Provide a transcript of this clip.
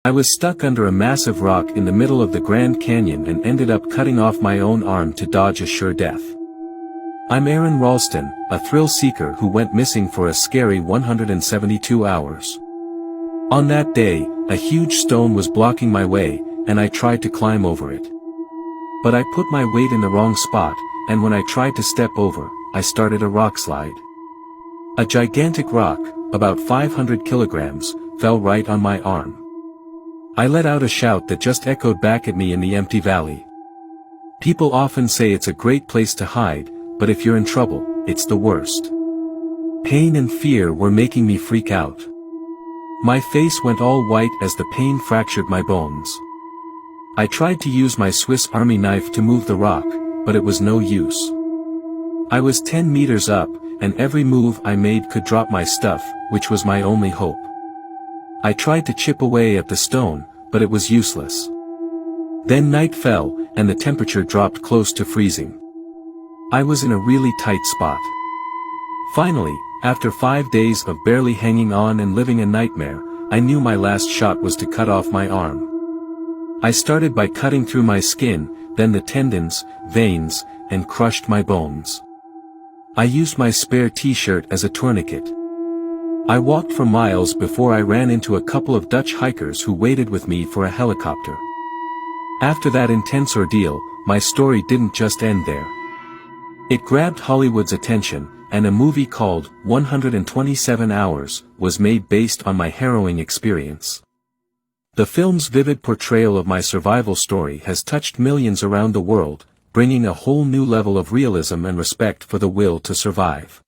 I was stuck under a massive rock in the middle of the Grand Canyon and ended up cutting off my own arm to dodge a sure death. I'm Aron Ralston, a thrill-seeker who went missing for a scary 172 hours. On that day, a huge stone was blocking my way, and I tried to climb over it. But I put my weight in the wrong spot, and when I tried to step over, I started a rock slide. A gigantic rock, about 500 kilograms, fell right on my arm. I let out a shout that just echoed back at me in the empty valley. People often say it's a great place to hide, but if you're in trouble, it's the worst. Pain and fear were making me freak out. My face went all white as the pain fractured my bones. I tried to use my Swiss Army knife to move the rock, but it was no use. I was 10 meters up, and every move I made could drop my stuff, which was my only hope. I tried to chip away at the stone, but it was useless. Then night fell, and the temperature dropped close to freezing. I was in a really tight spot. Finally, after 5 days of barely hanging on and living a nightmare, I knew my last shot was to cut off my arm. I started by cutting through my skin, then the tendons, veins, and crushed my bones. I used my spare t-shirt as a tourniquet. I walked for miles before I ran into a couple of Dutch hikers who waited with me for a helicopter. After that intense ordeal, my story didn't just end there. It grabbed Hollywood's attention, and a movie called 127 Hours was made based on my harrowing experience. The film's vivid portrayal of my survival story has touched millions around the world, bringing a whole new level of realism and respect for the will to survive.